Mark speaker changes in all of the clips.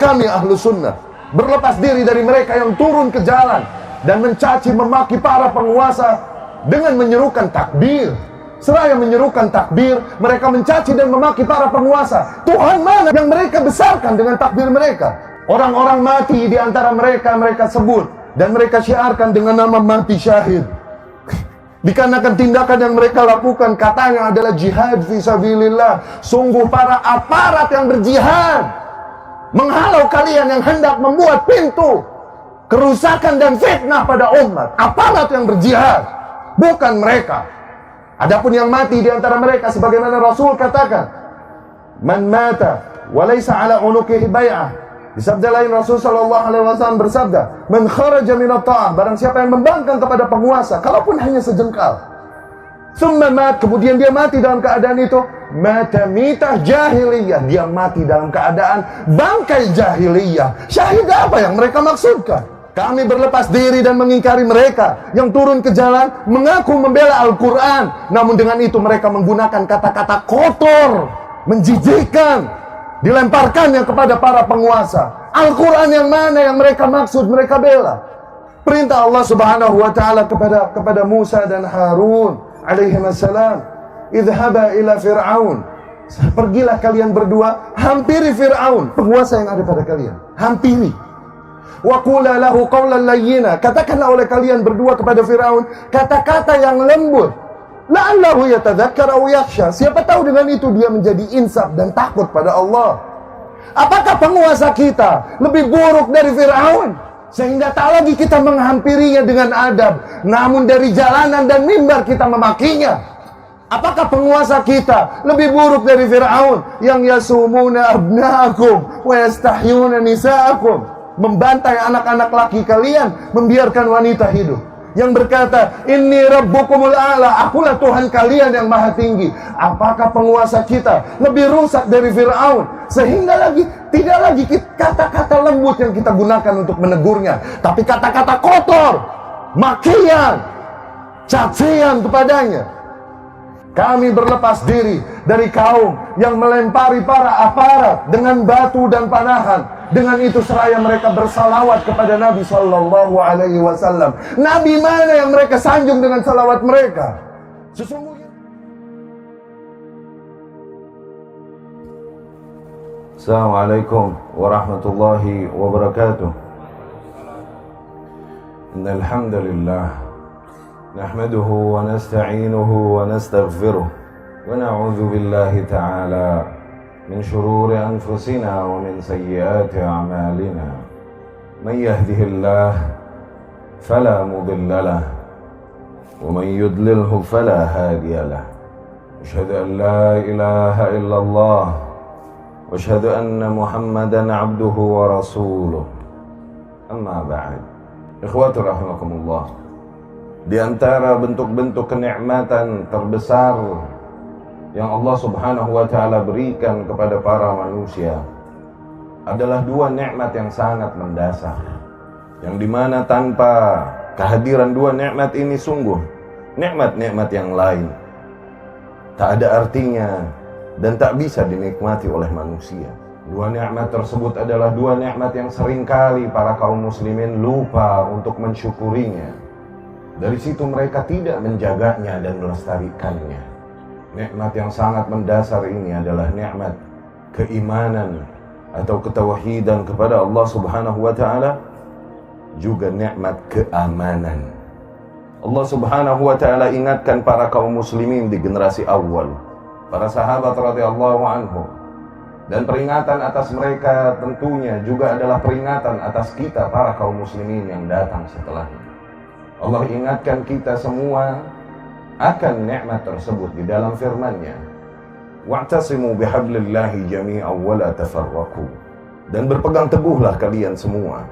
Speaker 1: Kami ahlu sunnah berlepas diri dari mereka yang turun ke jalan dan mencaci memaki para penguasa dengan menyerukan takbir. Seraya menyerukan takbir, mereka mencaci dan memaki para penguasa. Tuhan mana yang mereka besarkan dengan takbir mereka? Orang-orang mati di antara mereka, mereka sebut dan mereka syiarkan dengan nama mati syahid. Dikarenakan tindakan yang mereka lakukan katanya adalah jihad fisabilillah. Sungguh para aparat yang berjihad menghalau kalian yang hendak membuat pintu kerusakan dan fitnah pada umat. Aparat yang berjihad, bukan mereka. Adapun yang mati di antara mereka sebagaimana Rasul katakan, man mata wa laysa ala unuqihi bai'ah. Di sabda lain Rasul sallallahu alaihi wasallam bersabda, man kharaja min at-ta'ah, barang siapa yang membangkang kepada penguasa kalaupun hanya sejengkal. Summa mat, kemudian dia mati dalam keadaan itu, mata mitah jahiliyah, dia mati dalam keadaan bangkai jahiliyah. Syahid apa yang mereka maksudkan? Kami berlepas diri dan mengingkari mereka yang turun ke jalan mengaku membela Al-Quran, namun dengan itu mereka menggunakan kata-kata kotor, menjijikkan, dilemparkannya kepada para penguasa. Al-Quran yang mana yang mereka maksud, mereka bela? Perintah Allah subhanahu wa ta'ala kepada Musa dan Harun alaihissalam, idhaba ila Fir'aun, pergilah kalian berdua, hampiri Fir'aun, penguasa yang ada pada kalian, hampiri. Wa qula lahu qawlan layyina, katakanlah oleh kalian berdua kepada Firaun kata-kata yang lembut. La'allahu yatadzakkar aw yakhsha, siapa tahu dengan itu dia menjadi insaf dan takut pada Allah. Apakah penguasa kita lebih buruk dari Firaun sehingga tak lagi kita menghampirinya dengan adab, namun dari jalanan dan mimbar kita memakinya? Apakah penguasa kita lebih buruk dari Firaun yang yasumuna abnaakum wa yastahyuna nisaakum, membantai anak-anak laki kalian, membiarkan wanita hidup, yang berkata inni rabbukumul a'la, akulah Tuhan kalian yang maha tinggi? Apakah penguasa kita lebih rusak dari Fir'aun sehingga tidak lagi kata-kata lembut yang kita gunakan untuk menegurnya, tapi kata-kata kotor, makian, cacian kepadanya? Kami berlepas diri dari kaum yang melempari para aparat dengan batu dan panahan. Dengan itu seraya mereka bersalawat kepada Nabi Sallallahu Alaihi Wasallam. Nabi mana yang mereka sanjung dengan salawat mereka? Sesungguhnya. Assalamualaikum warahmatullahi wabarakatuh. Innal hamdalillah nahmaduhu wa nasta'inuhu wa nastaghfiruh wa na'udzu billahi ta'ala min shururi anfusina wa min sayyiati a'malina. Man yahdihillah fala mudilla lahu wa man yudlilhu fala hadiya lahu. Asyhadu an la ilaha illallah wa asyhadu anna Muhammadan 'abduhu wa rasuluh. Amma ba'd. Ikhwati rahimakumullah. Di antara bentuk-bentuk kenikmatan terbesar yang Allah Subhanahu wa ta'ala berikan kepada para manusia adalah dua nikmat yang sangat mendasar, yang dimana tanpa kehadiran dua nikmat ini sungguh nikmat-nikmat yang lain tak ada artinya dan tak bisa dinikmati oleh manusia. Dua nikmat tersebut adalah dua nikmat yang seringkali para kaum muslimin lupa untuk mensyukurinya. Dari situ mereka tidak menjaganya dan melestarikannya. Nikmat yang sangat mendasar ini adalah nikmat keimanan atau ketauhidan kepada Allah Subhanahu wa ta'ala, juga nikmat keamanan. Allah Subhanahu wa ta'ala ingatkan para kaum muslimin di generasi awal, para sahabat radhiyallahu anhum, dan peringatan atas mereka tentunya juga adalah peringatan atas kita para kaum muslimin yang datang setelahnya. Allah ingatkan kita semua akan nikmat tersebut di dalam firman-Nya, wa'tasimu bihablillahi jami'an wa la tafarraqu, dan berpegang teguhlah kalian semua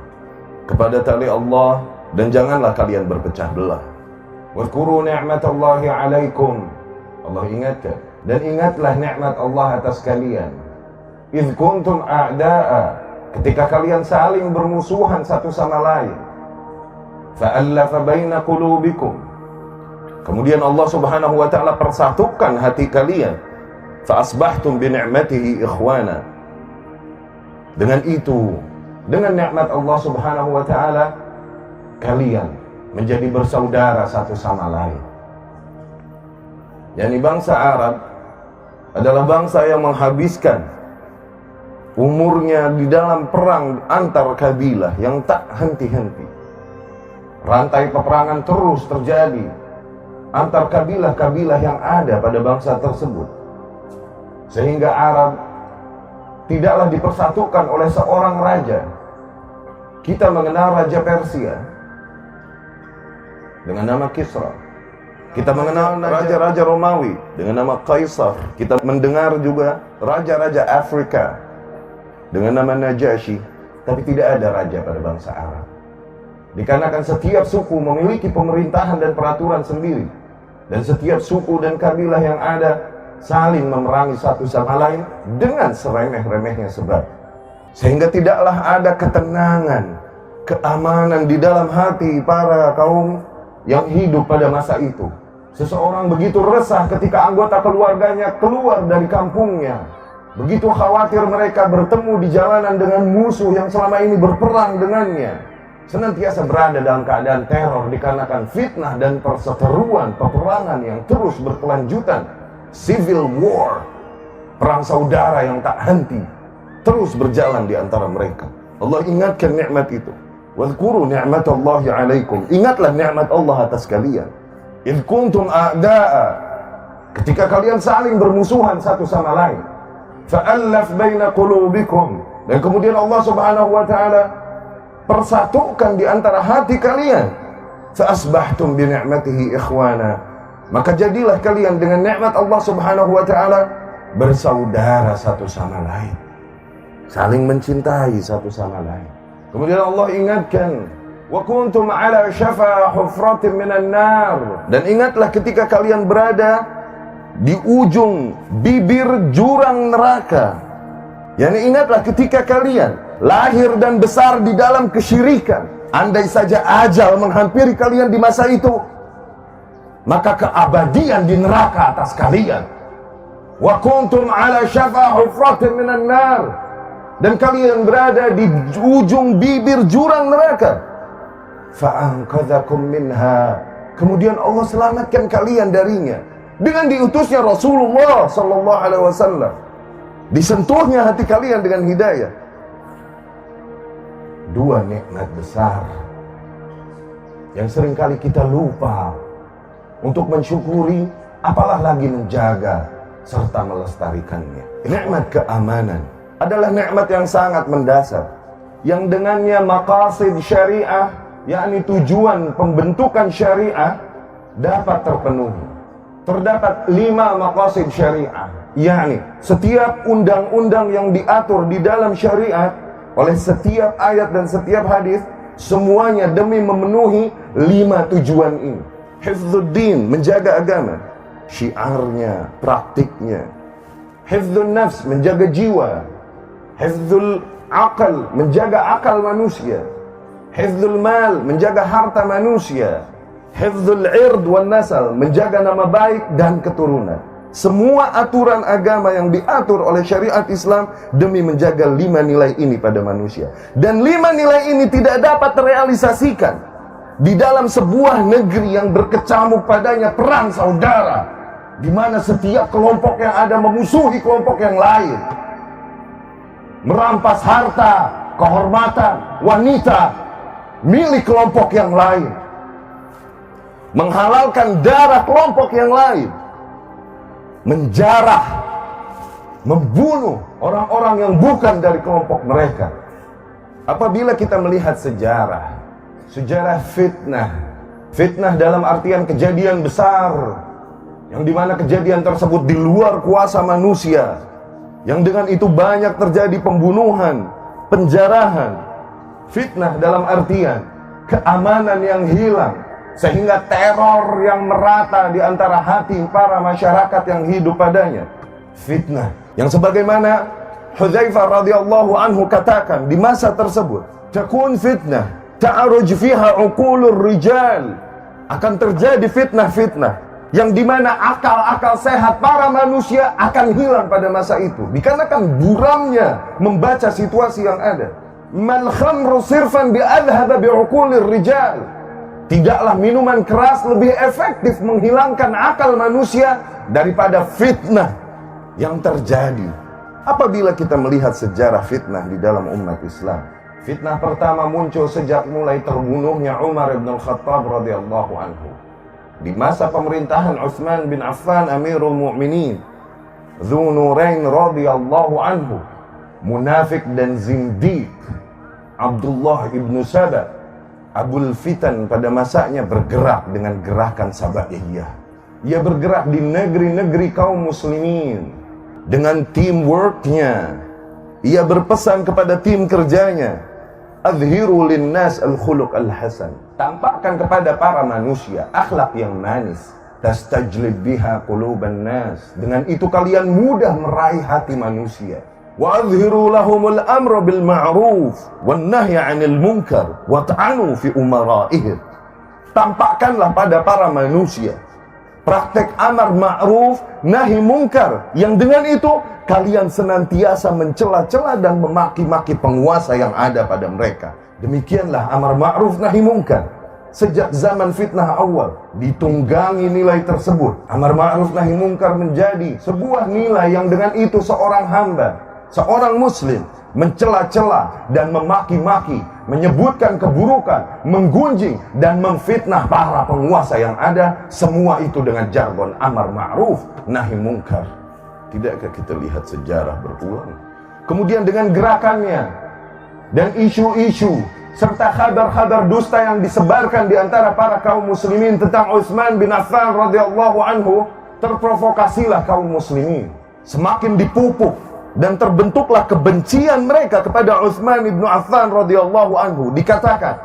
Speaker 1: kepada tali Allah dan janganlah kalian berpecah belah. Wadhkuru ni'matallahi 'alaikum, Allah ingatkan, dan ingatlah nikmat Allah atas kalian. Idh kuntum a'da'a, ketika kalian saling bermusuhan satu sama lain. Fa'allafa baina qulubikum, kemudian Allah Subhanahu wa ta'ala persatukan hati kalian. Fa'asbahtum bi ni'matihi ikhwana, Dengan itu, dengan nikmat Allah Subhanahu wa taala, kalian menjadi bersaudara satu sama lain. Yani bangsa Arab adalah bangsa yang menghabiskan umurnya di dalam perang antar kabilah yang tak henti-henti. Rantai peperangan terus terjadi antar kabilah-kabilah yang ada pada bangsa tersebut, sehingga Arab tidaklah dipersatukan oleh seorang raja. Kita mengenal Raja Persia dengan nama Kisra. Kita mengenal raja-raja Romawi dengan nama Kaisar. Kita mendengar juga raja-raja Afrika dengan nama Najasyi. Tapi tidak ada raja pada bangsa Arab, dikarenakan setiap suku memiliki pemerintahan dan peraturan sendiri, dan setiap suku dan kabilah yang ada saling memerangi satu sama lain dengan seremeh-remehnya sebab. Sehingga tidaklah ada ketenangan, keamanan di dalam hati para kaum yang hidup pada masa itu. Seseorang begitu resah ketika anggota keluarganya keluar dari kampungnya. Begitu khawatir mereka bertemu di jalanan dengan musuh yang selama ini berperang dengannya. Senantiasa berada dalam keadaan teror dikarenakan fitnah dan perseteruan peperangan yang terus berkelanjutan. Civil war, perang saudara yang tak henti, terus berjalan di antara mereka. Allah ingatkan nikmat itu. Wadhkuru ni'matallahi 'alaikum. Ingatlah nikmat Allah atas kalian. Idh kuntum a'da'a, ketika kalian saling bermusuhan satu sama lain. Fa'allaf baina qulubikum, dan kemudian Allah Subhanahu wa taala persatukan di antara hati kalian. Fa'asbahtum bi ni'matihi ikhwana, maka jadilah kalian dengan nikmat Allah Subhanahu wa taala bersaudara satu sama lain, saling mencintai satu sama lain. Kemudian Allah ingatkan, wa kuntum ala syafa hufratin minan nar, dan ingatlah ketika kalian berada di ujung bibir jurang neraka. Yani ingatlah ketika kalian lahir dan besar di dalam kesyirikan. Andai saja ajal menghampiri kalian di masa itu, maka keabadian di neraka atas kalian. Wa kuntum ala syafa hufratin minan nar, dan kalian berada di ujung bibir jurang neraka. Fa'anqadhakum minha, kemudian Allah selamatkan kalian darinya dengan diutusnya Rasulullah sallallahu alaihi wasallam, disentuhnya hati kalian dengan hidayah. Dua nikmat besar yang seringkali kita lupa untuk mensyukuri, apalah lagi menjaga serta melestarikannya. Nikmat keamanan adalah nikmat yang sangat mendasar, yang dengannya maqasid syariah, yakni tujuan pembentukan syariah, dapat terpenuhi. Terdapat 5 maqasid syariah, yakni setiap undang-undang yang diatur di dalam syariat oleh setiap ayat dan setiap hadis, semuanya demi memenuhi 5 tujuan ini. Hifdzuddin, menjaga agama, syiarnya, praktiknya. Hifdzun nafs, menjaga jiwa. Hifdzul aqal, menjaga akal manusia. Hifdzul mal, menjaga harta manusia. Hifdzul ird wan nasal, menjaga nama baik dan keturunan. Semua aturan agama yang diatur oleh syariat Islam demi menjaga 5 nilai ini pada manusia. Dan 5 nilai ini tidak dapat terrealisasikan di dalam sebuah negeri yang berkecamuk padanya perang saudara, di mana setiap kelompok yang ada memusuhi kelompok yang lain, merampas harta, kehormatan, wanita milik kelompok yang lain, menghalalkan darah kelompok yang lain, menjarah, membunuh orang-orang yang bukan dari kelompok mereka. Apabila kita melihat sejarah fitnah dalam artian kejadian besar, yang dimana kejadian tersebut di luar kuasa manusia, yang dengan itu banyak terjadi pembunuhan, penjarahan. Fitnah dalam artian keamanan yang hilang, sehingga teror yang merata di antara hati para masyarakat yang hidup padanya. Fitnah yang sebagaimana Hudzaifah radhiyallahu anhu katakan di masa tersebut, takun fitnah ta'aruj fiha uqulur rijal, akan terjadi fitnah-fitnah yang dimana akal-akal sehat para manusia akan hilang pada masa itu, dikarenakan buramnya membaca situasi yang ada. Mal khamru sirfan bi'adhaba bi'uqulir rijal. Tidaklah minuman keras lebih efektif menghilangkan akal manusia daripada fitnah yang terjadi. Apabila kita melihat sejarah fitnah di dalam umat Islam, fitnah pertama muncul sejak mulai terbunuhnya Umar bin Khattab radhiyallahu anhu. Di masa pemerintahan Utsman bin Affan Amirul Mukminin, Dzu Nurain radhiyallahu anhu, munafik dan zindiq Abdullah ibnu Saba, Abul Fitan pada masanya bergerak dengan gerakan Sabaiyah. Ia bergerak di negeri-negeri kaum muslimin dengan teamworknya. Ia berpesan kepada tim kerjanya, Adhiru linnas al-khuluq al-hasan. Tampakkan kepada para manusia akhlak yang manis. Tastajlib biha quluban nas. Dengan itu kalian mudah meraih hati manusia. Wa adhiru lahumul amra bil ma'ruf wan nahya 'anil munkar wa ta'anu fi umara'ihim. Tampakkanlah pada para manusia praktek amar ma'ruf nahi munkar, yang dengan itu kalian senantiasa mencela-cela dan memaki-maki penguasa yang ada pada mereka. Demikianlah amar ma'ruf nahi munkar. Sejak zaman fitnah awal ditunggangi nilai tersebut. Amar ma'ruf nahi munkar menjadi sebuah nilai yang dengan itu seorang hamba, seorang muslim mencela-cela dan memaki-maki, menyebutkan keburukan, menggunjing dan memfitnah para penguasa yang ada, semua itu dengan jargon amar ma'ruf nahi munkar. Tidakkah kita lihat sejarah berulang? Kemudian dengan gerakannya dan isu-isu serta kabar-kabar dusta yang disebarkan di antara para kaum muslimin tentang Utsman bin Affan radhiyallahu anhu, terprovokasilah kaum muslimin, semakin dipupuk dan terbentuklah kebencian mereka kepada Utsman bin Affan radhiyallahu anhu. Dikatakan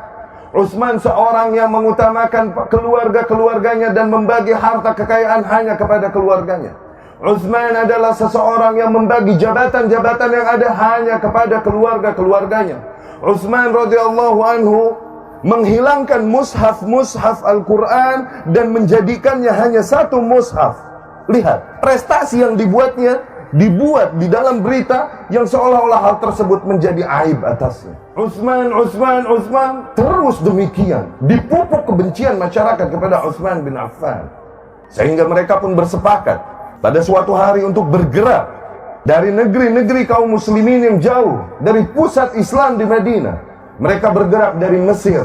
Speaker 1: Utsman seorang yang mengutamakan keluarga-keluarganya dan membagi harta kekayaan hanya kepada keluarganya. Utsman adalah seseorang yang membagi jabatan-jabatan yang ada hanya kepada keluarga-keluarganya. Utsman radhiyallahu anhu menghilangkan mushaf-mushaf Al-Quran dan menjadikannya hanya satu mushaf. Lihat, prestasi yang dibuat di dalam berita yang seolah-olah hal tersebut menjadi aib atasnya. Utsman terus demikian dipupuk kebencian masyarakat kepada Utsman bin Affan, sehingga mereka pun bersepakat pada suatu hari untuk bergerak dari negeri-negeri kaum muslimin yang jauh dari pusat Islam di Madinah. Mereka bergerak dari Mesir,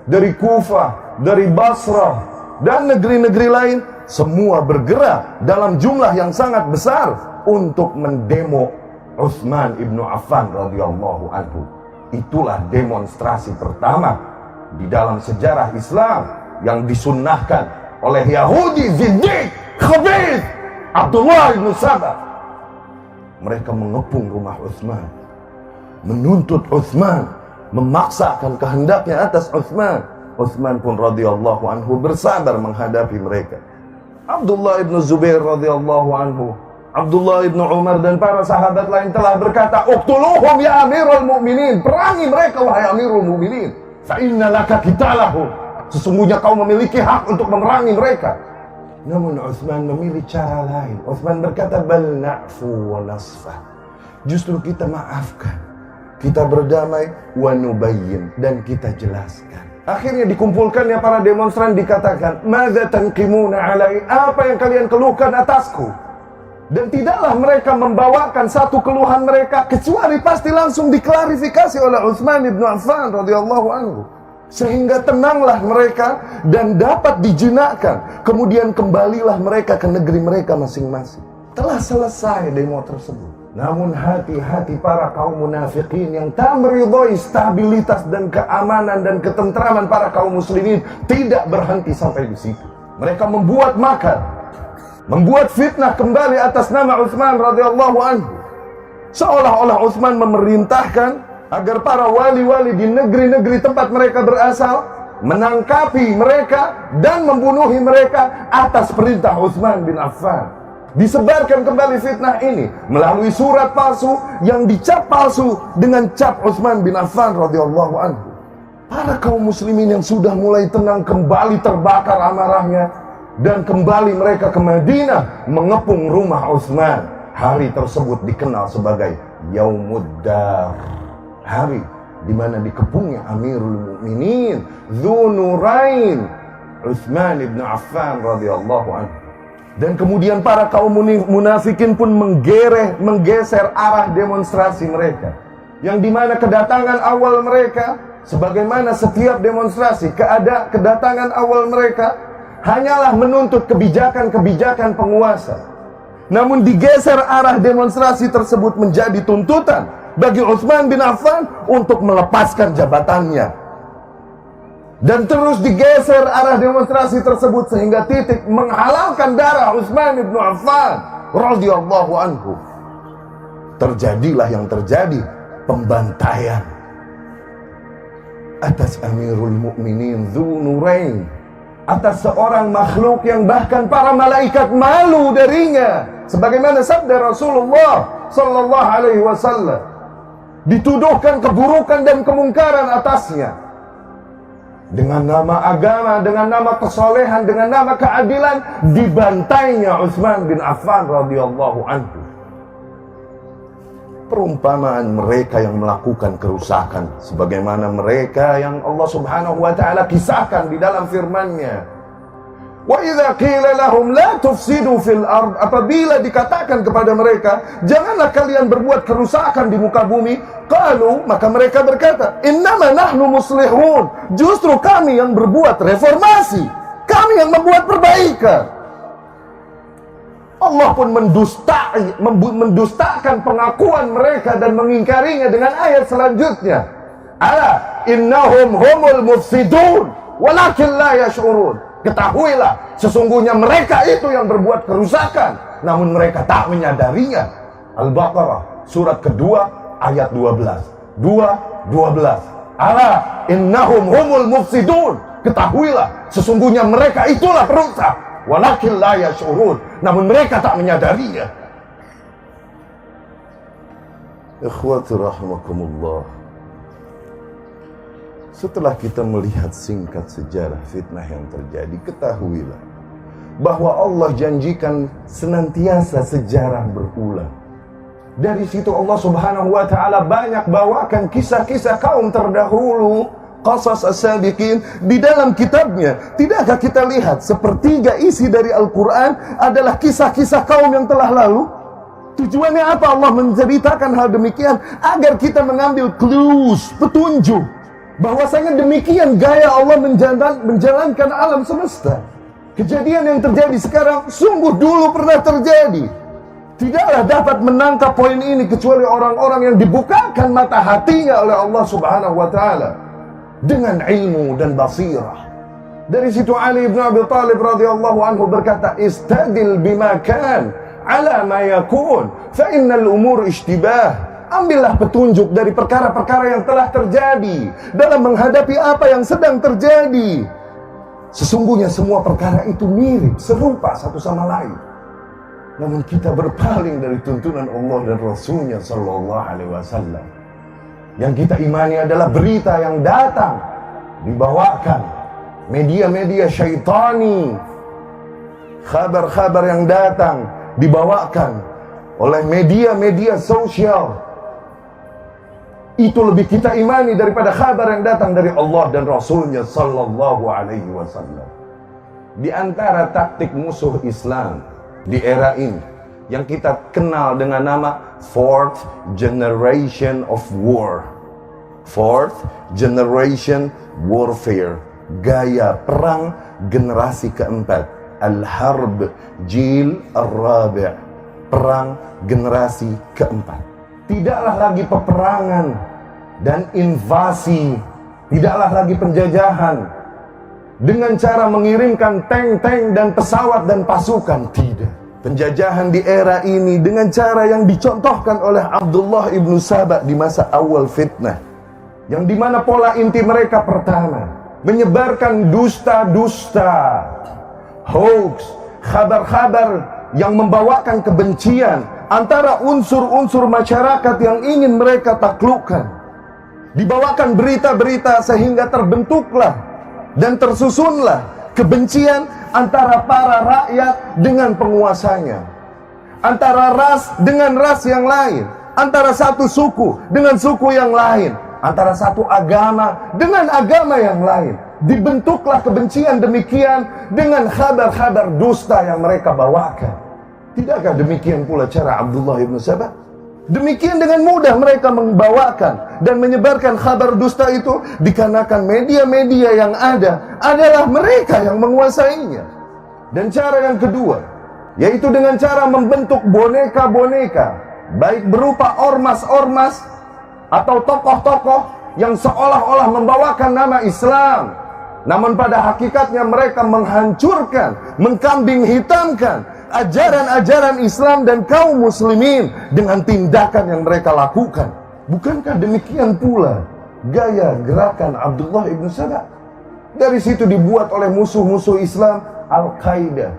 Speaker 1: dari Kufah, dari Basrah dan negeri-negeri lain. Semua bergerak dalam jumlah yang sangat besar untuk mendemo Utsman ibnu Affan radhiyallahu anhu. Itulah demonstrasi pertama di dalam sejarah Islam yang disunnahkan oleh Yahudi zindiq khabith Abdullah ibnu Saba. Mereka mengepung rumah Utsman, menuntut Utsman, memaksakan kehendaknya atas Utsman. Utsman pun radhiyallahu anhu bersabar menghadapi mereka. Abdullah ibnu Zubair radhiyallahu anhu, Abdullah ibnu Umar dan para sahabat lain telah berkata, "Uqtuluhum ya Amirul Mukminin." Perangi mereka wahai Amirul Mukminin. Fa inna laka qitalahum. Sesungguhnya kau memiliki hak untuk memerangi mereka. Namun Utsman memilih cara lain. Utsman berkata, "Bal na'fu wa nasfah." Justru kita maafkan, kita berdamai, wa nubayyin, dan kita jelaskan. Akhirnya dikumpulkannya para demonstran, dikatakan, "Madza tanqimuna alai?" Apa yang kalian keluhkan atasku? Dan tidaklah mereka membawakan satu keluhan mereka, kecuali pasti langsung diklarifikasi oleh Utsman bin Affan radhiyallahu anhu. Sehingga tenanglah mereka dan dapat dijinakkan. Kemudian kembalilah mereka ke negeri mereka masing-masing. Telah selesai demo tersebut. Namun hati-hati para kaum munafikin yang tak meridhoi stabilitas dan keamanan dan ketentraman para kaum muslimin tidak berhenti sampai di situ. Mereka membuat makar, membuat fitnah kembali atas nama Utsman radhiyallahu anhu. Seolah-olah Utsman memerintahkan agar para wali-wali di negeri-negeri tempat mereka berasal menangkapi mereka dan membunuhi mereka atas perintah Utsman bin Affan. Disebarkan kembali fitnah ini melalui surat palsu yang dicap palsu dengan cap Utsman bin Affan radhiyallahu anhu. Para kaum muslimin yang sudah mulai tenang kembali terbakar amarahnya. dan kembali mereka ke Madinah mengepung rumah Utsman. Hari tersebut dikenal sebagai Yaumuddar, hari di mana dikepungnya Amirul Mukminin Dzunurain Utsman ibn Affan radhiyallahu anhu. Dan kemudian para kaum munafikin pun menggeser arah demonstrasi mereka, yang dimana kedatangan awal mereka, sebagaimana setiap demonstrasi, kedatangan awal mereka hanyalah menuntut kebijakan-kebijakan penguasa. Namun digeser arah demonstrasi tersebut menjadi tuntutan bagi Utsman bin Affan untuk melepaskan jabatannya. Dan terus digeser arah demonstrasi tersebut sehingga titik menghalalkan darah Utsman bin Affan radhiyallahu anhu. Terjadilah yang terjadi, pembantaian atas Amirul Mukminin Dzunurain, atas seorang makhluk yang bahkan para malaikat malu darinya, sebagaimana sabda Rasulullah sallallahu alaihi wasallam, dituduhkan keburukan dan kemungkaran atasnya. Dengan nama agama, dengan nama kesolehan, dengan nama keadilan, dibantainya Utsman bin Affan radhiyallahu anhu. Perumpamaan mereka yang melakukan kerusakan, sebagaimana mereka yang Allah subhanahu wa ta'ala kisahkan di dalam firman-Nya. Wa idza qila lahum la tufsidu fil ard, apabila dikatakan kepada mereka, janganlah kalian berbuat kerusakan di muka bumi, qalu, maka mereka berkata, innama nahnu muslihun, justru kami yang berbuat reformasi, kami yang membuat perbaikan. Allah pun mendustakan pengakuan mereka dan mengingkarinya dengan ayat selanjutnya. Ala innahum humul mufsidun walakin la yash'urun. Ketahuilah, sesungguhnya mereka itu yang berbuat kerusakan, namun mereka tak menyadarinya. Al-Baqarah surat kedua ayat 12. Ala innahum humul mufsidun. Ketahuilah, sesungguhnya mereka itulah perusak, walakin la yash'urun, namun mereka tak menyadarinya. Ikhwati rahimakumullah. Setelah kita melihat singkat sejarah fitnah yang terjadi, ketahuilah bahwa Allah janjikan senantiasa sejarah berulang. Dari situ Allah subhanahu wa ta'ala banyak bawakan kisah-kisah kaum terdahulu, qasas as-sabiqin di dalam kitabnya. Tidakkah kita lihat sepertiga isi dari Al-Quran adalah kisah-kisah kaum yang telah lalu? Tujuannya apa Allah menceritakan hal demikian? Agar kita mengambil clues, petunjuk, bahwasanya demikian gaya Allah menjalankan alam semesta. Kejadian yang terjadi sekarang sungguh dulu pernah terjadi. Tidaklah dapat menangkap poin ini kecuali orang-orang yang dibukakan mata hatinya oleh Allah subhanahu wa ta'ala dengan ilmu dan basirah. Dari situ Ali bin Abi Thalib radhiyallahu anhu berkata, istadil bima kan ala ma yakun fa innal umur ishtibah. Ambillah petunjuk dari perkara-perkara yang telah terjadi dalam menghadapi apa yang sedang terjadi. Sesungguhnya semua perkara itu mirip, serupa satu sama lain. Namun kita berpaling dari tuntunan Allah dan Rasulnya sallallahu alaihi wasallam. Yang kita imani adalah berita yang datang, dibawakan media-media syaitani. Kabar-kabar yang datang dibawakan oleh media-media sosial. Itu lebih kita imani daripada kabar yang datang dari Allah dan Rasulnya sallallahu alaihi wasallam. Di antara taktik musuh Islam di era ini yang kita kenal dengan nama Fourth Generation of War, Fourth Generation Warfare, gaya perang generasi keempat, Al-Harb Jil Ar-Rabi', perang generasi keempat. Tidaklah lagi peperangan dan invasi, tidaklah lagi penjajahan dengan cara mengirimkan tank-tank dan pesawat dan pasukan. Tidak. Penjajahan di era ini dengan cara yang dicontohkan oleh Abdullah ibnu Saba di masa awal fitnah, yang dimana pola inti mereka pertama, menyebarkan dusta-dusta, hoax, kabar-kabar yang membawakan kebencian antara unsur-unsur masyarakat yang ingin mereka taklukkan. Dibawakan berita-berita sehingga terbentuklah dan tersusunlah kebencian antara para rakyat dengan penguasanya, antara ras dengan ras yang lain, antara satu suku dengan suku yang lain, antara satu agama dengan agama yang lain. Dibentuklah kebencian demikian dengan kabar-kabar dusta yang mereka bawakan. Tidakkah demikian pula cara Abdullah ibn Sabah? Demikian dengan mudah mereka membawakan dan menyebarkan kabar dusta itu, dikarenakan media-media yang ada adalah mereka yang menguasainya. Dan cara yang kedua, yaitu dengan cara membentuk boneka-boneka, baik berupa ormas-ormas atau tokoh-tokoh yang seolah-olah membawakan nama Islam, namun pada hakikatnya mereka menghancurkan, mengkambing hitamkan ajaran-ajaran Islam dan kaum muslimin dengan tindakan yang mereka lakukan. Bukankah demikian pula gaya gerakan Abdullah ibn Sabah? Dari situ dibuat oleh musuh-musuh Islam, Al-Qaeda,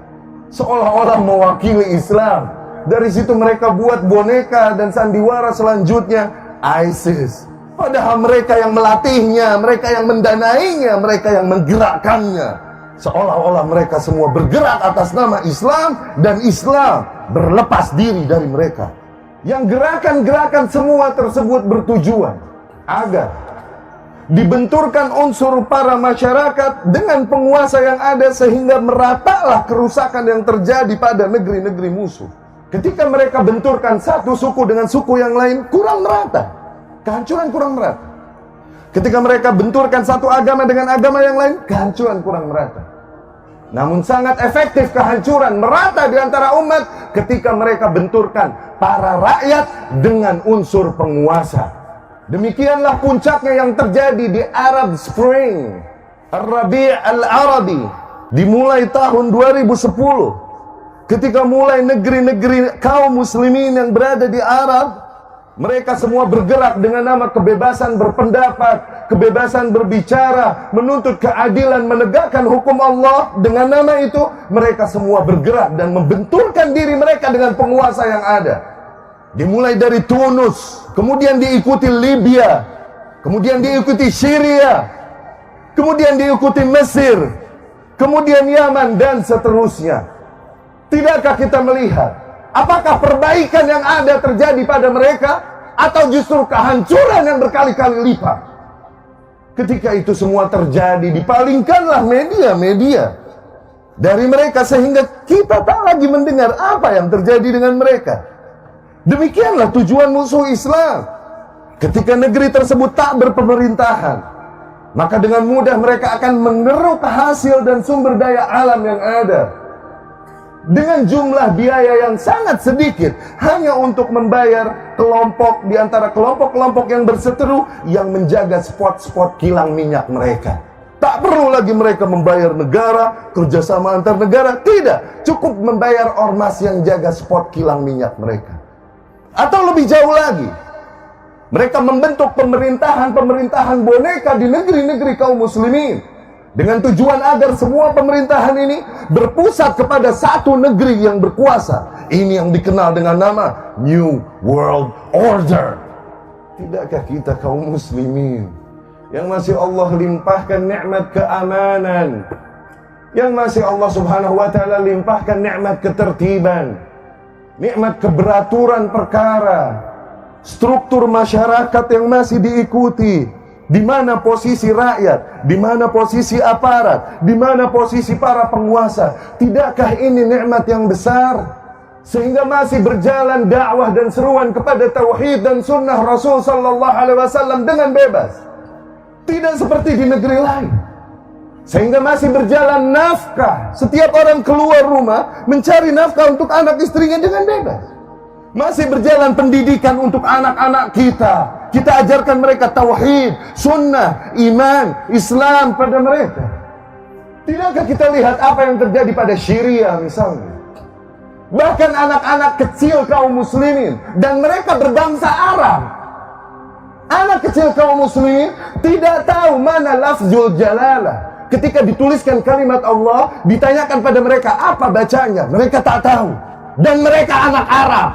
Speaker 1: seolah-olah mewakili Islam. Dari situ mereka buat boneka dan sandiwara selanjutnya, ISIS. Padahal mereka yang melatihnya, mereka yang mendanainya, mereka yang menggerakkannya. Seolah-olah mereka semua bergerak atas nama Islam, dan Islam berlepas diri dari mereka. Yang gerakan-gerakan semua tersebut bertujuan agar dibenturkan unsur para masyarakat dengan penguasa yang ada, sehingga meratalah kerusakan yang terjadi pada negeri-negeri musuh. Ketika mereka benturkan satu suku dengan suku yang lain, kurang merata. Kehancuran kurang merata. Ketika mereka benturkan satu agama dengan agama yang lain, kehancuran kurang merata. Namun sangat efektif kehancuran merata di antara umat ketika mereka benturkan para rakyat dengan unsur penguasa. Demikianlah puncaknya yang terjadi di Arab Spring, Ar-Rabi' Al-Arabi, dimulai tahun 2010. Ketika mulai negeri-negeri kaum muslimin yang berada di Arab, mereka semua bergerak dengan nama kebebasan berpendapat, kebebasan berbicara, menuntut keadilan, menegakkan hukum Allah. Dengan nama itu, mereka semua bergerak dan membenturkan diri mereka dengan penguasa yang ada. Dimulai dari Tunus, kemudian diikuti Libya, kemudian diikuti Syria, kemudian diikuti Mesir, kemudian Yaman, dan seterusnya. Tidakkah kita melihat apakah perbaikan yang ada terjadi pada mereka, atau justru kehancuran yang berkali-kali lipat? Ketika itu semua terjadi, dipalingkanlah media-media dari mereka, sehingga kita tak lagi mendengar apa yang terjadi dengan mereka. Demikianlah tujuan musuh Islam. Ketika negeri tersebut tak berpemerintahan, maka dengan mudah mereka akan mengeruk hasil dan sumber daya alam yang ada dengan jumlah biaya yang sangat sedikit, hanya untuk membayar kelompok di antara kelompok-kelompok yang berseteru yang menjaga spot-spot kilang minyak mereka. Tak perlu lagi mereka membayar negara, kerjasama antar negara, tidak. Cukup membayar ormas yang jaga spot kilang minyak mereka. Atau lebih jauh lagi, mereka membentuk pemerintahan-pemerintahan boneka di negeri-negeri kaum muslimin, dengan tujuan agar semua pemerintahan ini berpusat kepada satu negeri yang berkuasa. Ini yang dikenal dengan nama New World Order. Tidakkah kita kaum muslimin yang masih Allah limpahkan nikmat keamanan, yang masih Allah subhanahu wa ta'ala limpahkan nikmat ketertiban, nikmat keberaturan perkara, struktur masyarakat yang masih diikuti, di mana posisi rakyat, di mana posisi aparat, di mana posisi para penguasa? Tidakkah ini nikmat yang besar? Sehingga masih berjalan dakwah dan seruan kepada tauhid dan sunnah Rasul sallallahu alaihi wasallam dengan bebas. Tidak seperti di negeri lain. Sehingga masih berjalan nafkah. Setiap orang keluar rumah mencari nafkah untuk anak istrinya dengan bebas. Masih berjalan pendidikan untuk anak-anak kita. Kita ajarkan mereka tauhid, sunnah, iman, Islam pada mereka. Tidakkah kita lihat apa yang terjadi pada Syria misalnya? Bahkan anak-anak kecil kaum muslimin, dan mereka berbangsa Arab. Anak kecil kaum muslimin tidak tahu mana lafzul jalalah. Ketika dituliskan kalimat Allah, ditanyakan pada mereka apa bacanya, mereka tak tahu. Dan mereka anak Arab.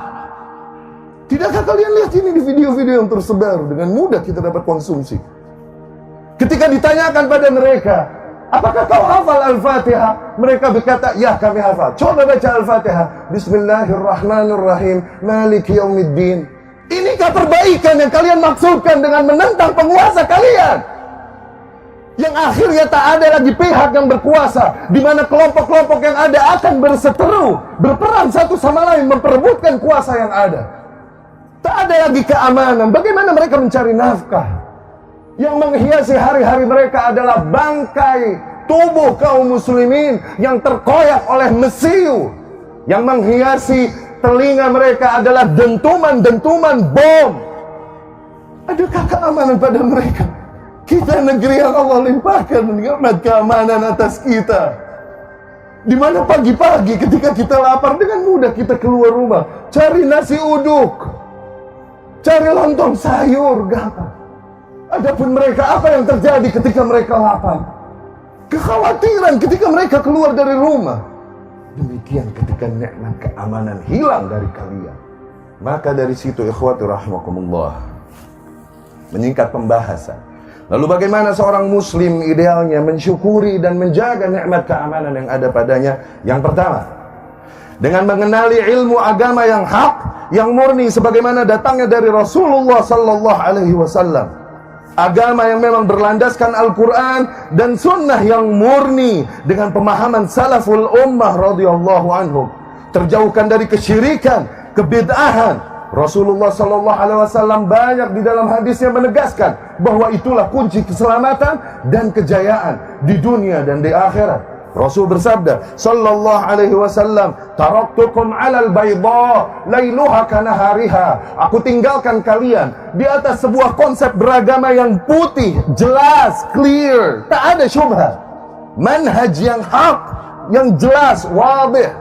Speaker 1: Tidakkah kalian lihat ini di video-video yang tersebar, dengan mudah kita dapat konsumsi? Ketika ditanyakan pada mereka, Apakah kau hafal Al-Fatihah? Mereka berkata, ya kami hafal. Coba baca Al-Fatihah. Bismillahirrahmanirrahim. Maliki yaumiddin. Inikah perbaikan yang kalian maksudkan dengan menentang penguasa kalian? Yang akhirnya tak ada lagi pihak yang berkuasa, di mana kelompok-kelompok yang ada akan berseteru, berperang satu sama lain, memperebutkan kuasa yang ada. Tak ada lagi keamanan. Bagaimana mereka mencari nafkah? Yang menghiasi hari-hari mereka adalah bangkai tubuh kaum muslimin yang terkoyak oleh mesiu. Yang menghiasi telinga mereka adalah dentuman-dentuman bom. Adakah keamanan pada mereka? Kita negeri yang Allah limpahkan nikmat keamanan atas kita, di mana pagi-pagi ketika kita lapar dengan mudah kita keluar rumah, cari nasi uduk, cari lontong sayur, gampang. Adapun mereka, apa yang terjadi ketika mereka lapar? Kekhawatiran ketika mereka keluar dari rumah. Demikian ketika nikmat keamanan hilang dari kalian. Maka dari situ ikhwati rahimakumullah, menyingkat pembahasan, lalu bagaimana seorang muslim idealnya mensyukuri dan menjaga nikmat keamanan yang ada padanya? Yang pertama, dengan mengenali ilmu agama yang hak, yang murni sebagaimana datangnya dari Rasulullah sallallahu alaihi wasallam. Agama yang memang berlandaskan Al-Quran dan sunnah yang murni dengan pemahaman salaful ummah radhiyallahu anhum. Terjauhkan dari kesyirikan, kebid'ahan. Rasulullah sallallahu alaihi wasallam banyak di dalam hadisnya menegaskan bahwa itulah kunci keselamatan dan kejayaan di dunia dan di akhirat. Rasul bersabda sallallahu alaihi wasallam, taraktukum 'alal bayda lailuha kanahariha. Aku tinggalkan kalian di atas sebuah konsep beragama yang putih, jelas, clear, tak ada syubhat. Manhaj yang hak, yang jelas, wadih.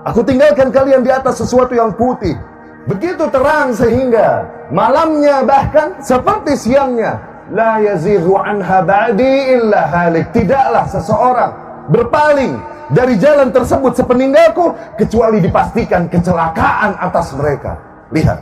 Speaker 1: Aku tinggalkan kalian di atas sesuatu yang putih, begitu terang sehingga malamnya bahkan seperti siangnya. La yazighu anha ba'di illa halik. Tidaklah seseorang berpaling dari jalan tersebut sepeninggalku kecuali dipastikan kecelakaan atas mereka. Lihat,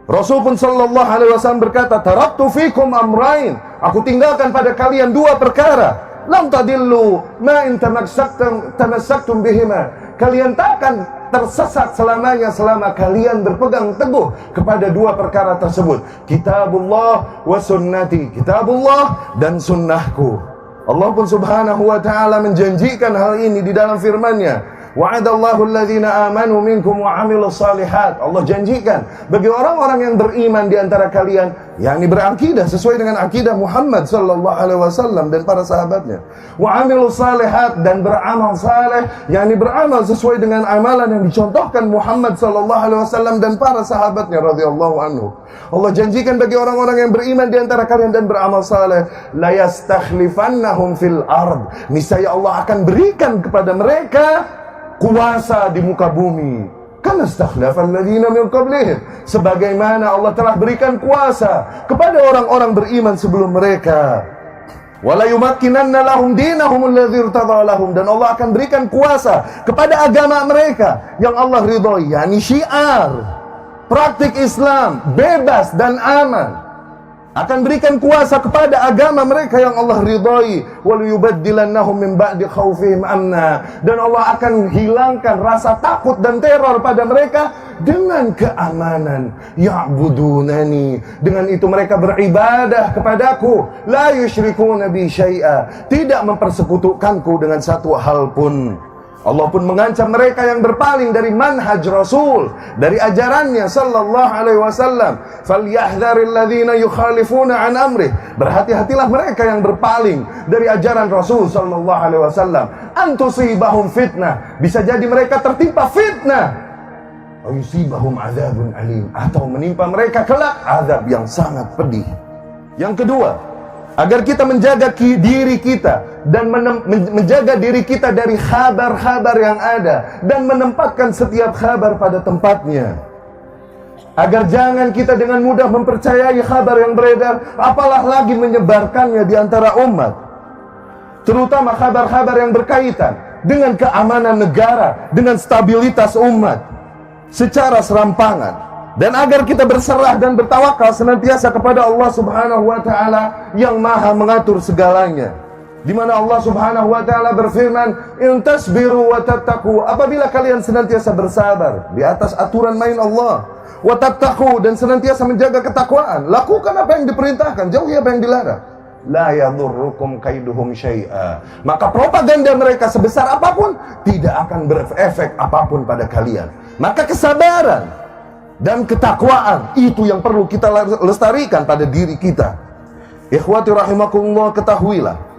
Speaker 1: Rasul pun sallallahu alaihi wasallam berkata, taraktu fikum amrain. Aku tinggalkan pada kalian dua perkara. Lam tadillu ma in tamassaktum bihima. Kalian takkan tersesat selamanya selama kalian berpegang teguh kepada dua perkara tersebut. Kitabullah wa sunnati. Kitabullah dan sunnahku. Allah pun subhanahu wa ta'ala menjanjikan hal ini di dalam firman-Nya. Wa'adallahu alladhina amanu minkum wa 'amilus shalihat. Allah janjikan bagi orang-orang yang beriman di antara kalian, yakni berakidah sesuai dengan akidah Muhammad sallallahu alaihi wasallam dan para sahabatnya. Wa 'amilus shalihat, dan beramal saleh, yakni beramal sesuai dengan amalan yang dicontohkan Muhammad sallallahu alaihi wasallam dan para sahabatnya radhiyallahu anhu. Allah janjikan bagi orang-orang yang beriman di antara kalian dan beramal saleh, la yastakhlifannahum fil ard. Niscaya Allah akan berikan kepada mereka kuasa di muka bumi. Kama stakhlafal ladzina min qablihim. Sebagaimana Allah telah berikan kuasa kepada orang-orang beriman sebelum mereka. Wala yumakkinanna lahum dinahum alladzi irtadha lahum. Dan Allah akan berikan kuasa kepada agama mereka yang Allah ridhoi, yakni syiar, praktik Islam, bebas dan aman. Akan berikan kuasa kepada agama mereka yang Allah ridhai. Wal yubaddilannahum min ba'di khaufihim amna. Dan Allah akan hilangkan rasa takut dan teror pada mereka dengan keamanan. Ya'budunani. Dengan itu mereka beribadah kepadaku. La yusyrikuna bi syai'a. Tidak mempersekutukanku dengan satu hal pun. Allah pun mengancam mereka yang berpaling dari manhaj Rasul, dari ajarannya sallallahu alaihi wasallam. Falyahdharil ladzina yukhalifuna an amrih. Berhati-hatilah mereka yang berpaling dari ajaran Rasul sallallahu alaihi wasallam. Antusibahum fitnah. Bisa jadi mereka tertimpa fitnah. Ayusibahum adzabun alim. Atau menimpa mereka kelak azab yang sangat pedih. Yang kedua, agar kita menjaga diri kita dan menjaga diri kita dari khabar-khabar yang ada dan menempatkan setiap khabar pada tempatnya. Agar jangan kita dengan mudah mempercayai khabar yang beredar, apalah lagi menyebarkannya di antara umat. Terutama khabar-khabar yang berkaitan dengan keamanan negara, dengan stabilitas umat secara serampangan. Dan agar kita berserah dan bertawakal senantiasa kepada Allah subhanahu wa ta'ala yang maha mengatur segalanya. di mana Allah Subhanahu wa taala berfirman, "In tasbiru wa tattaqu," apabila kalian senantiasa bersabar di atas aturan main Allah, wa tattaqu, dan senantiasa menjaga ketakwaan, lakukan apa yang diperintahkan, jauhi apa yang dilarang, la yadhurrukum kaiduhum syai'a, maka propaganda mereka sebesar apapun tidak akan berefek apapun pada kalian. Maka kesabaran dan ketakwaan itu yang perlu kita lestarikan pada diri kita. Ikhwati rahimakumullah, ketahuilah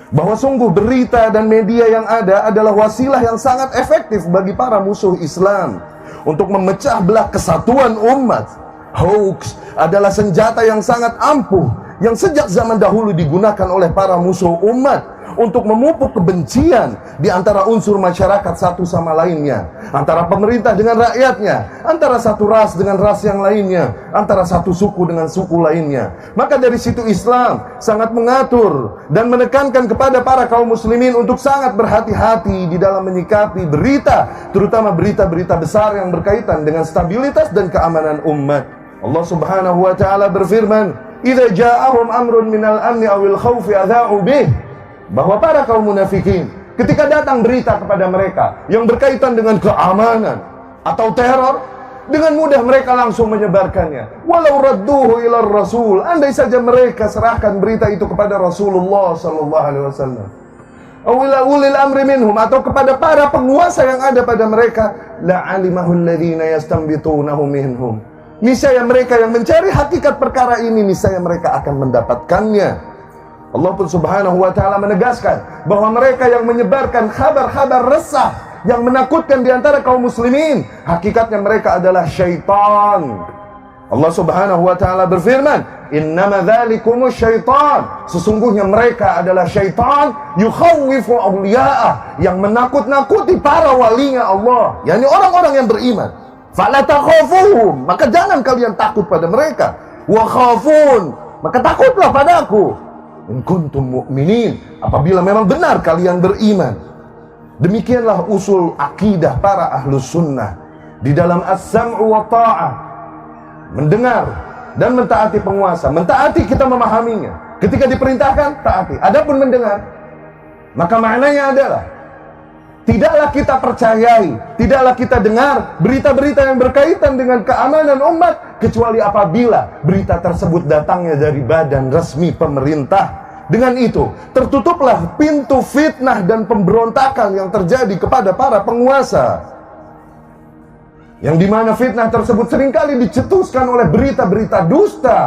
Speaker 1: bahwa sungguh berita dan media yang ada adalah wasilah yang sangat efektif bagi para musuh Islam untuk memecah belah kesatuan umat. Hoax adalah senjata yang sangat ampuh yang sejak zaman dahulu digunakan oleh para musuh umat untuk memupuk kebencian di antara unsur masyarakat satu sama lainnya, antara pemerintah dengan rakyatnya, antara satu ras dengan ras yang lainnya, antara satu suku dengan suku lainnya. Maka dari situ Islam sangat mengatur dan menekankan kepada para kaum muslimin untuk sangat berhati-hati di dalam menyikapi berita, terutama berita-berita besar yang berkaitan dengan stabilitas dan keamanan umat. Allah Subhanahu wa taala berfirman, "Idza ja'ahum amrun minal amni awil khaufi adza'u bih," bahwa para kaum munafikin ketika datang berita kepada mereka yang berkaitan dengan keamanan atau teror, dengan mudah mereka langsung menyebarkannya. Walau radduhu ila rasul, andai saja mereka serahkan berita itu kepada Rasulullah sallallahu alaihi wasallam, awila ulil amri minhum, atau kepada para penguasa yang ada pada mereka, la alimahul ladzina yastanbitunahu minhum, niscaya mereka yang mencari hakikat perkara ini, niscaya mereka akan mendapatkannya. Allah pun Subhanahu wa taala menegaskan bahwa mereka yang menyebarkan kabar-kabar resah yang menakutkan di antara kaum muslimin, hakikatnya mereka adalah syaitan. Allah Subhanahu wa taala berfirman, "Innama dzalikumus syaitan," sesungguhnya mereka adalah syaitan, yukhawwifu awliya'ah, yang menakut-nakuti para walinya Allah, yakni orang-orang yang beriman. Fala takhafuhum, maka jangan kalian takut pada mereka. Wa khafun, maka takutlah padaku. In kuntum mu'minin, apabila memang benar kalian beriman. Demikianlah usul akidah para ahlus sunnah di dalam as-sam'u wa ta'ah, mendengar dan mentaati penguasa. Mentaati kita memahaminya, ketika diperintahkan taati. Adapun mendengar, maka maknanya adalah tidaklah kita percayai, tidaklah kita dengar berita-berita yang berkaitan dengan keamanan umat kecuali apabila berita tersebut datangnya dari badan resmi pemerintah. Dengan itu tertutuplah pintu fitnah dan pemberontakan yang terjadi kepada para penguasa, yang dimana fitnah tersebut seringkali dicetuskan oleh berita-berita dusta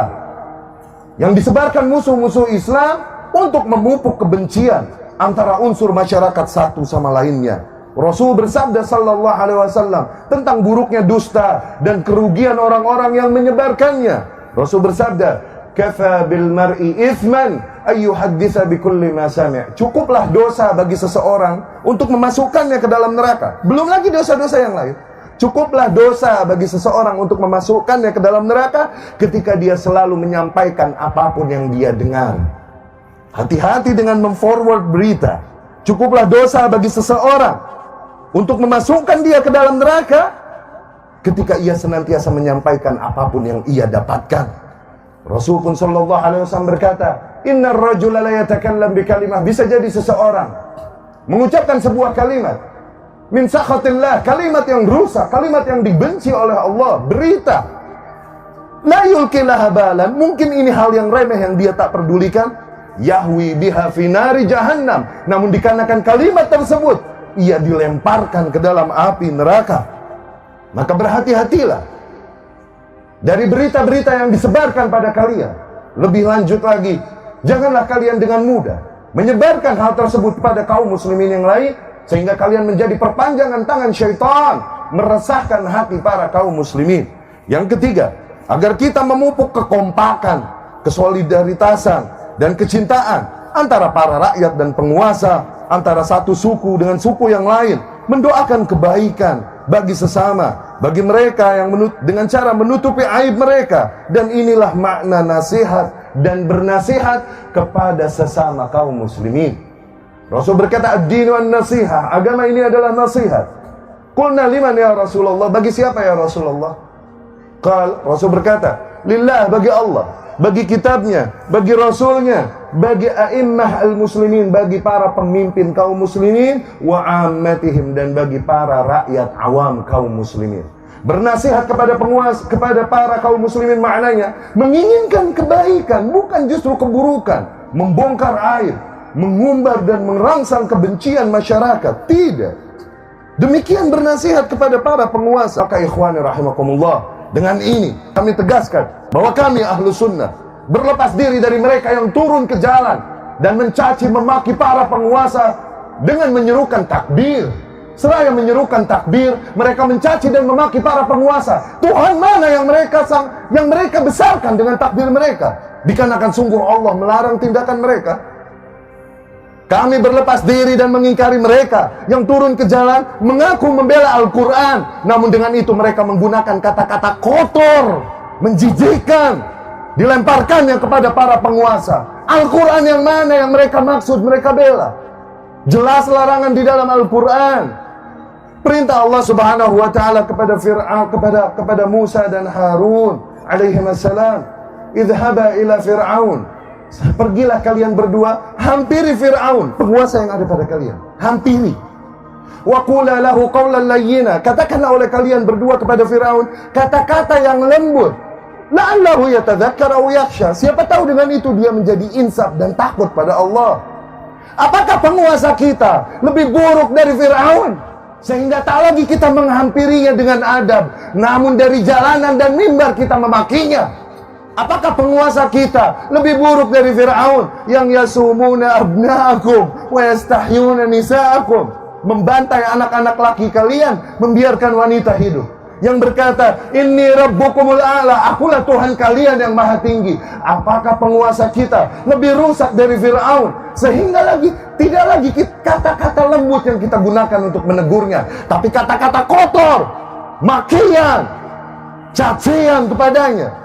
Speaker 1: yang disebarkan musuh-musuh Islam untuk memupuk kebencian antara unsur masyarakat satu sama lainnya. Rasul bersabda sallallahu alaihi wasallam tentang buruknya dusta dan kerugian orang-orang yang menyebarkannya. Rasul bersabda, "Kafa bil mar'i itsman ayyuhadditsa bikulli ma sami'." Cukuplah dosa bagi seseorang untuk memasukkannya ke dalam neraka. Belum lagi dosa-dosa yang lain. Cukuplah dosa bagi seseorang untuk memasukkannya ke dalam neraka ketika dia selalu menyampaikan apapun yang dia dengar. Hati-hati dengan memforward berita. Cukuplah dosa bagi seseorang untuk memasukkan dia ke dalam neraka ketika ia senantiasa menyampaikan apapun yang ia dapatkan. Rasul pun sallallahu alaihi wasallam berkata, "Innar rajula la yatakallam bi kalimah." Bisa jadi seseorang mengucapkan sebuah kalimat min sakhatillah, kalimat yang rusak, kalimat yang dibenci oleh Allah, berita. La yulqilaha balan, mungkin ini hal yang remeh yang dia tak pedulikan. Yahwi biha fi nari jahannam, namun dikarenakan kalimat tersebut ia dilemparkan ke dalam api neraka. Maka berhati-hatilah dari berita-berita yang disebarkan pada kalian. Lebih lanjut lagi, janganlah kalian dengan mudah menyebarkan hal tersebut kepada kaum muslimin yang lain, sehingga kalian menjadi perpanjangan tangan syaitan, meresahkan hati para kaum muslimin. Yang ketiga, agar kita memupuk kekompakan, kesolidaritasan, dan kecintaan antara para rakyat dan penguasa, antara satu suku dengan suku yang lain, mendoakan kebaikan bagi sesama, bagi mereka yang dengan cara menutupi aib mereka. Dan inilah makna nasihat dan bernasihat kepada sesama kaum muslimin. Rasul berkata, ad-dinu an-nasihah, agama ini adalah nasihat. Qulna liman ya Rasulullah, bagi siapa ya Rasulullah? Rasul berkata, lillah, bagi Allah. bagi kitabnya, bagi rasulnya, bagi a'immah al-muslimin, bagi para pemimpin kaum muslimin, wa ammatihim, dan bagi para rakyat awam kaum muslimin. Bernasihat kepada penguasa, kepada para kaum muslimin maknanya menginginkan kebaikan, bukan justru keburukan, membongkar aib, mengumbar dan merangsang kebencian masyarakat. Tidak. Demikian bernasihat kepada para penguasa. Maka ikhwani rahimakumullah, dengan ini kami tegaskan bahwa kami ahlu sunnah berlepas diri dari mereka yang turun ke jalan dan mencaci memaki para penguasa dengan menyerukan takbir. Seraya menyerukan takbir, mereka mencaci dan memaki para penguasa. Tuhan mana yang mereka besarkan dengan takbir mereka? Dikarenakan sungguh Allah melarang tindakan mereka. Kami berlepas diri dan mengingkari mereka yang turun ke jalan mengaku membela Al-Quran, namun dengan itu mereka menggunakan kata-kata kotor, menjijikkan, dilemparkannya kepada para penguasa. Al-Quran yang mana yang mereka maksud, mereka bela? Jelas larangan di dalam Al-Quran. Perintah Allah Subhanahu wa taala kepada Fir'aun, kepada Musa dan Harun alaihi wassalam, idhaba ila Fir'aun. Pergilah kalian berdua, hampiri Fir'aun, penguasa yang ada pada kalian. Hampiri. Wa qula lahu qawlan layyina. Katakanlah oleh kalian berdua kepada Fir'aun kata-kata yang lembut. La'allahu yatadzakkar aw yakhsha. Siapa tahu dengan itu dia menjadi insaf dan takut pada Allah. Apakah penguasa kita lebih buruk dari Fir'aun? Sehingga tak lagi kita menghampirinya dengan adab, namun dari jalanan dan mimbar kita memakinya. Apakah penguasa kita lebih buruk dari Fir'aun yang yasumuna abna'akum wa yastahyuna nisa'akum, membantai anak-anak laki kalian, membiarkan wanita hidup, yang berkata inni rabbukumul a'la, akulah Tuhan kalian yang maha tinggi. Apakah penguasa kita lebih rusak dari Fir'aun sehingga tidak lagi kata-kata lembut yang kita gunakan untuk menegurnya, tapi kata-kata kotor, makian, cacian kepadanya.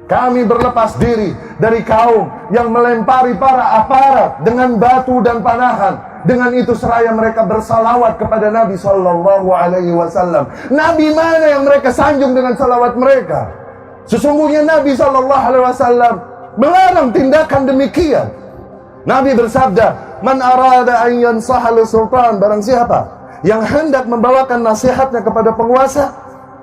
Speaker 1: Kami berlepas diri dari kaum yang melempari para aparat dengan batu dan panahan. Dengan itu seraya mereka bersalawat kepada Nabi Sallallahu Alaihi Wasallam. Nabi mana yang mereka sanjung dengan salawat mereka? Sesungguhnya Nabi Sallallahu Alaihi Wasallam melarang tindakan demikian. Nabi bersabda, "Man arada an yansaha li sultan," barang siapa yang hendak membawakan nasihatnya kepada penguasa,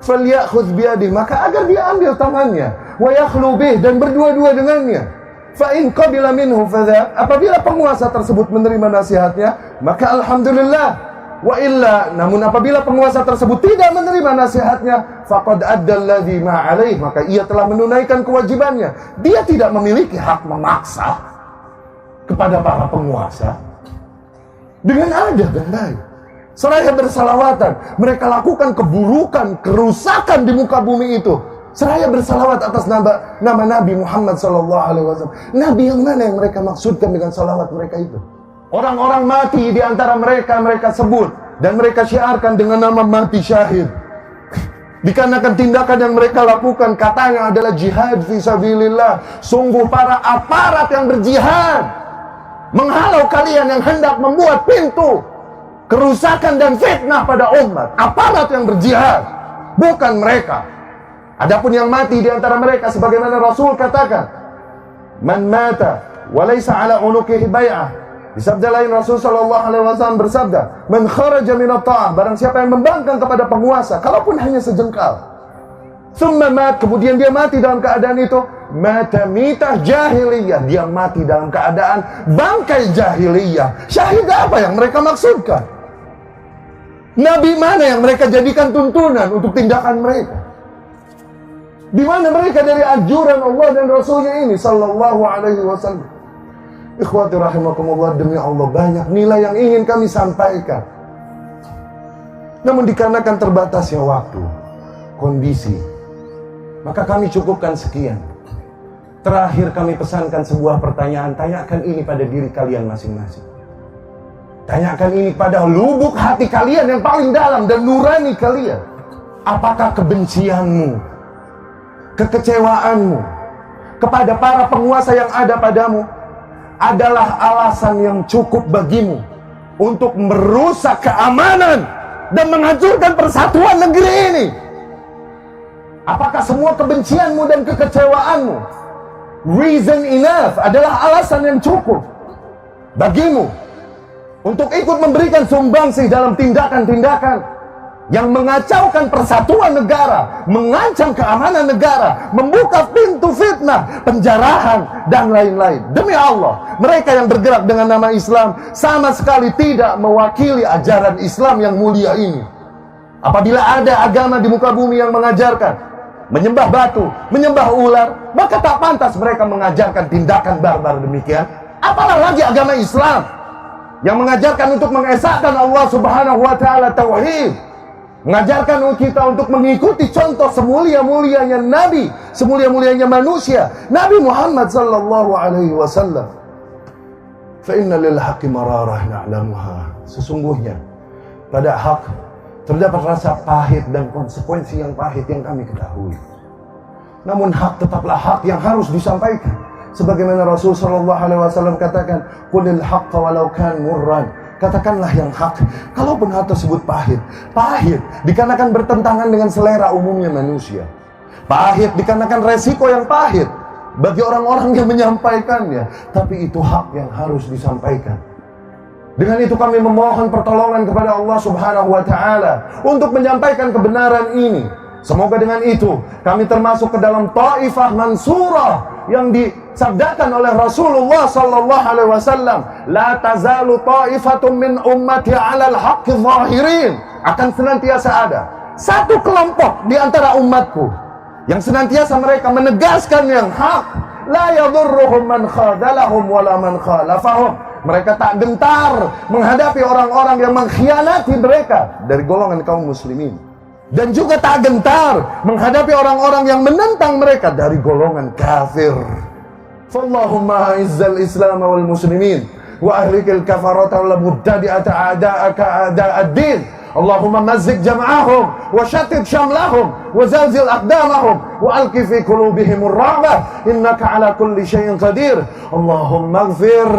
Speaker 1: falyakhudh biyadihi, maka agar dia ambil tangannya, wa yakhlu bih, dan berdua-dua dengannya. Fa in qabila minhu fadha, apabila penguasa tersebut menerima nasihatnya, maka alhamdulillah. Wa illa, namun apabila penguasa tersebut tidak menerima nasihatnya, faqad adda alladhi ma alaih, maka ia telah menunaikan kewajibannya. Dia tidak memiliki hak memaksa kepada para penguasa. Dengan adab dan baik, seraya bersalawatan, mereka lakukan keburukan, kerusakan di muka bumi itu, seraya bersalawat atas nama Nabi Muhammad SAW. Nabi yang mana yang mereka maksudkan dengan salawat mereka itu? Orang-orang mati di antara mereka sebut dan mereka syiarkan dengan nama mati syahid. Dikarenakan tindakan yang mereka lakukan katanya adalah jihad fisabilillah. Sungguh para aparat yang berjihad menghalau kalian yang hendak membuat pintu kerusakan dan fitnah pada umat. Aparat yang berjihad, bukan mereka. Adapun yang mati di antara mereka, sebagaimana Rasul katakan, man mata wa laysa ala unuqihi bai'ah. Di sabda lain Rasul sallallahu alaihi wasallam bersabda, man kharaja min at-ta'ah, barang siapa yang membangkang kepada penguasa, kalaupun hanya sejengkal, thumma mat, kemudian dia mati dalam keadaan itu, mata mitah jahiliyah, dia mati dalam keadaan bangkai jahiliyah. Syahid apa yang mereka maksudkan? Nabi mana yang mereka jadikan tuntunan untuk tindakan mereka? Di mana mereka dari anjuran Allah dan Rasulnya ini Sallallahu Alaihi Wasallam? Ikhwati rahimakumullah, demi Allah banyak nilai yang ingin kami sampaikan, namun dikarenakan terbatasnya waktu, kondisi, maka kami cukupkan sekian. Terakhir kami pesankan sebuah pertanyaan, tanyakan ini pada diri kalian masing-masing. Tanyakan ini pada lubuk hati kalian yang paling dalam dan nurani kalian. Apakah kebencianmu, kekecewaanmu kepada para penguasa yang ada padamu adalah alasan yang cukup bagimu untuk merusak keamanan dan menghancurkan persatuan negeri ini? Apakah semua kebencianmu dan kekecewaanmu reason enough, adalah alasan yang cukup bagimu untuk ikut memberikan sumbangsih dalam tindakan-tindakan yang mengacaukan persatuan negara, mengancam keamanan negara, membuka pintu fitnah, penjarahan, dan lain-lain? Demi Allah, mereka yang bergerak dengan nama Islam sama sekali tidak mewakili ajaran Islam yang mulia ini. Apabila ada agama di muka bumi yang mengajarkan menyembah batu, menyembah ular, maka tak pantas mereka mengajarkan tindakan barbar demikian. Apalah lagi agama Islam yang mengajarkan untuk mengesahkan Allah Subhanahu wa taala tauhid, mengajarkan kita untuk mengikuti contoh semulia-mulianya Nabi, semulia-mulianya manusia, Nabi Muhammad sallallahu alaihi wasallam. Fa inna lil haqqi mararah na'lamuha. Sesungguhnya pada hak terdapat rasa pahit dan konsekuensi yang pahit yang kami ketahui. Namun hak tetaplah hak yang harus disampaikan. Sebagaimana Rasul sallallahu alaihi wasallam katakan, "Qulil haqqa walau kan murran." Katakanlah yang hak, kalaupun hal tersebut pahit. Pahit dikarenakan bertentangan dengan selera umumnya manusia. Pahit dikarenakan resiko yang pahit bagi orang-orang yang menyampaikannya. Tapi itu hak yang harus disampaikan. Dengan itu kami memohon pertolongan kepada Allah Subhanahu wa taala untuk menyampaikan kebenaran ini. Semoga dengan itu kami termasuk ke dalam taifah mansurah yang disabdakan oleh Rasulullah sallallahu alaihi wasallam, la tazalu taifatun min ummati 'alal haqqi zahirin. Akan senantiasa ada satu kelompok di antara umatku yang senantiasa mereka menegaskan yang hak, la yadurruhum man khadalahum wala man khalafahum. Mereka tak gentar menghadapi orang-orang yang mengkhianati mereka dari golongan kaum muslimin, dan juga tak gentar menghadapi orang-orang yang menentang mereka dari golongan kafir. Fallahumma izzal islam wal muslimin wa ahlikil kafarata wal mubtadi'ata a'da'aka a'da'ad-din. Allahumma mazzik jam'ahum wa shattit shamlahum wa zalzil aqdamahum wa alqi fi qulubihim ar-ra'bah innaka ala kulli shay'in qadir. Allahumma ighfir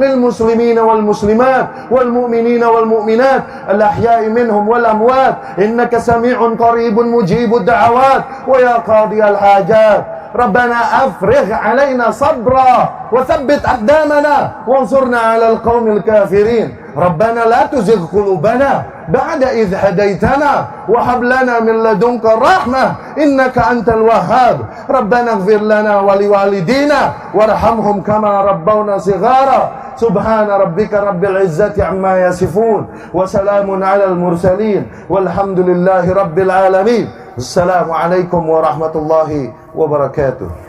Speaker 1: lil muslimina wal muslimat wal mu'minina wal mu'minat al ahya'i minhum wal amwat innaka sami'un qaribun mujibud da'awat wa ya qadiyal hajat. Rabbana afrigh alaina sabra wa thabbit aqdamana wansurna 'alal qaumil kafirin. Rabbana la tuzigh qulubana ba'da idh hadaitana wa hab lana min ladunka rahmah innaka antal wahhab. Rabbana ighfir lana wa liwalidina warhamhum kama rabbawna shighara. Subhana rabbika rabbil izzati amma yasifun wa salamun 'alal mursalin walhamdulillahi rabbil alamin. Assalamualaikum warahmatullahi wabarakatuh.